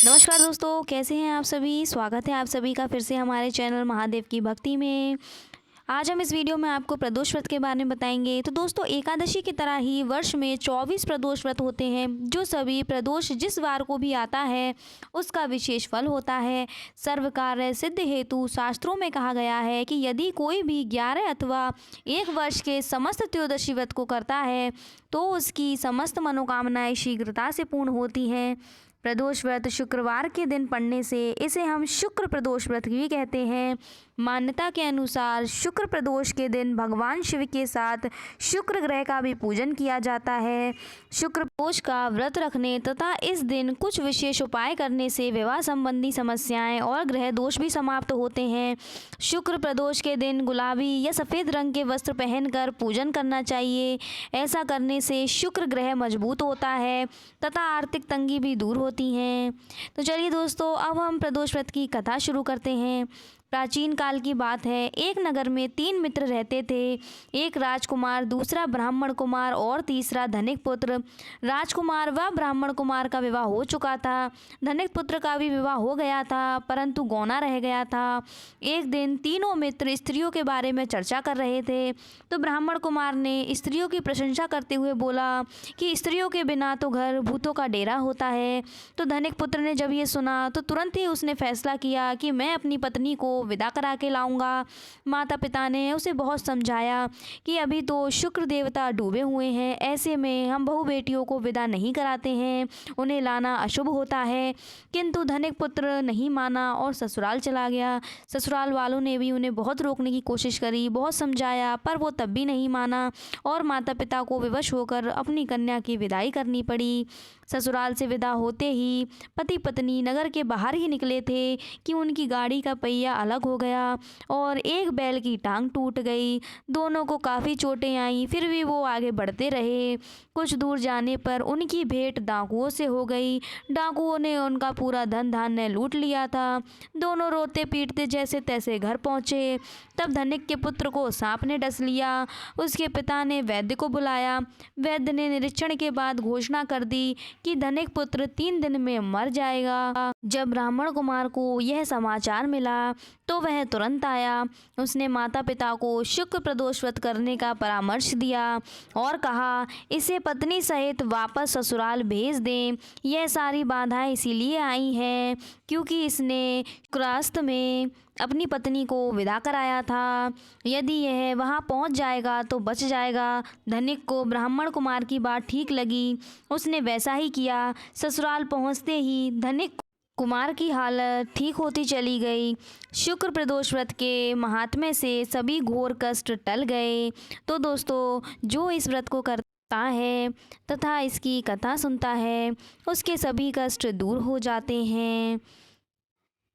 नमस्कार दोस्तों, कैसे हैं आप सभी। स्वागत है आप सभी का फिर से हमारे चैनल महादेव की भक्ति में। आज हम इस वीडियो में आपको प्रदोष व्रत के बारे में बताएंगे। तो दोस्तों, एकादशी की तरह ही वर्ष में 24 प्रदोष व्रत होते हैं। जो सभी प्रदोष जिस वार को भी आता है उसका विशेष फल होता है। सर्व कार्य सिद्ध हेतु शास्त्रों में कहा गया है कि यदि कोई भी 11 अथवा 1 वर्ष के समस्त त्रयोदशी व्रत को करता है तो उसकी समस्त मनोकामनाएं शीघ्रता से पूर्ण होती हैं। प्रदोष व्रत शुक्रवार के दिन पड़ने से इसे हम शुक्र प्रदोष व्रत भी कहते हैं। मान्यता के अनुसार शुक्र प्रदोष के दिन भगवान शिव के साथ शुक्र ग्रह का भी पूजन किया जाता है। शुक्र प्रदोष का व्रत रखने तथा इस दिन कुछ विशेष उपाय करने से विवाह संबंधी समस्याएं और ग्रह दोष भी समाप्त होते हैं। शुक्र प्रदोष के दिन गुलाबी या सफ़ेद रंग के वस्त्र पहनकर पूजन करना चाहिए। ऐसा करने से शुक्र ग्रह मजबूत होता है तथा आर्थिक तंगी भी दूर होती हैं। तो चलिए दोस्तों, अब हम प्रदोष व्रत की कथा शुरू करते हैं। प्राचीन काल की बात है। एक नगर में 3 मित्र रहते थे। एक राजकुमार, दूसरा ब्राह्मण कुमार और तीसरा धनिक पुत्र। राजकुमार व ब्राह्मण कुमार का विवाह हो चुका था। धनिक पुत्र का भी विवाह हो गया था, परंतु गौना रह गया था। एक दिन तीनों मित्र स्त्रियों के बारे में चर्चा कर रहे थे तो ब्राह्मण कुमार ने स्त्रियों की प्रशंसा करते हुए बोला कि स्त्रियों के बिना तो घर भूतों का डेरा होता है। तो धनिक पुत्र ने जब ये सुना तो तुरंत ही उसने फैसला किया कि मैं अपनी पत्नी को विदा करा के लाऊंगा। माता पिता ने उसे बहुत समझाया कि अभी तो शुक्र देवता डूबे हुए हैं, ऐसे में हम बहू बेटियों को विदा नहीं कराते हैं, उन्हें लाना अशुभ होता है। किंतु धनिक पुत्र नहीं माना और ससुराल चला गया। ससुराल वालों ने भी उन्हें बहुत रोकने की कोशिश करी, बहुत समझाया, पर वो तब भी नहीं माना और माता पिता को विवश होकर अपनी कन्या की विदाई करनी पड़ी। ससुराल से विदा होते ही पति पत्नी नगर के बाहर ही निकले थे कि उनकी गाड़ी का पहिया अलग हो गया और एक बैल की टांग टूट गई। दोनों को काफ़ी चोटें आईं, फिर भी वो आगे बढ़ते रहे। कुछ दूर जाने पर उनकी भेंट डाकुओं से हो गई। डाकुओं ने उनका पूरा धन धान्य लूट लिया था। दोनों रोते पीटते जैसे तैसे घर पहुँचे। तब धनिक के पुत्र को सांप ने डस लिया। उसके पिता ने वैद्य को बुलाया। वैद्य ने निरीक्षण के बाद घोषणा कर दी कि धनिक पुत्र 3 दिन में मर जाएगा। जब ब्राह्मण कुमार को यह समाचार मिला तो वह तुरंत आया। उसने माता पिता को शुक्र प्रदोष व्रत करने का परामर्श दिया और कहा इसे पत्नी सहित वापस ससुराल भेज दें। यह सारी बाधाएं इसीलिए आई हैं क्योंकि इसने शुक्रास्त में अपनी पत्नी को विदा कराया था। यदि यह वहां पहुंच जाएगा तो बच जाएगा। धनिक को ब्राह्मण कुमार की बात ठीक लगी। उसने वैसा ही किया। ससुराल पहुंचते ही धनिक कुमार की हालत ठीक होती चली गई। शुक्र प्रदोष व्रत के महात्म्य से सभी घोर कष्ट टल गए। तो दोस्तों, जो इस व्रत को करता है तथा इसकी कथा सुनता है उसके सभी कष्ट दूर हो जाते हैं।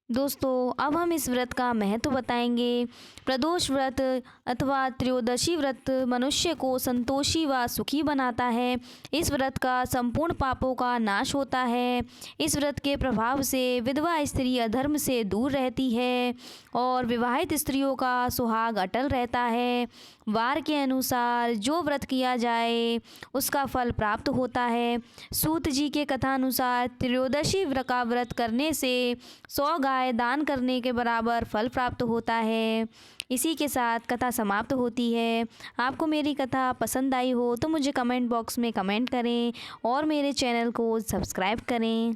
दोस्तों, अब हम इस व्रत का महत्व बताएंगे। प्रदोष व्रत अथवा त्रयोदशी व्रत मनुष्य को संतोषी व सुखी बनाता है। इस व्रत का संपूर्ण पापों का नाश होता है। इस व्रत के प्रभाव से विधवा स्त्री अधर्म से दूर रहती है और विवाहित स्त्रियों का सुहाग अटल रहता है। वार के अनुसार जो व्रत किया जाए उसका फल प्राप्त होता है। सूत जी के कथा अनुसार त्रयोदशी का व्रत करने से 100 गाय दान करने के बराबर फल प्राप्त होता है। इसी के साथ कथा समाप्त होती है। आपको मेरी कथा पसंद आई हो तो मुझे कमेंट बॉक्स में कमेंट करें और मेरे चैनल को सब्सक्राइब करें।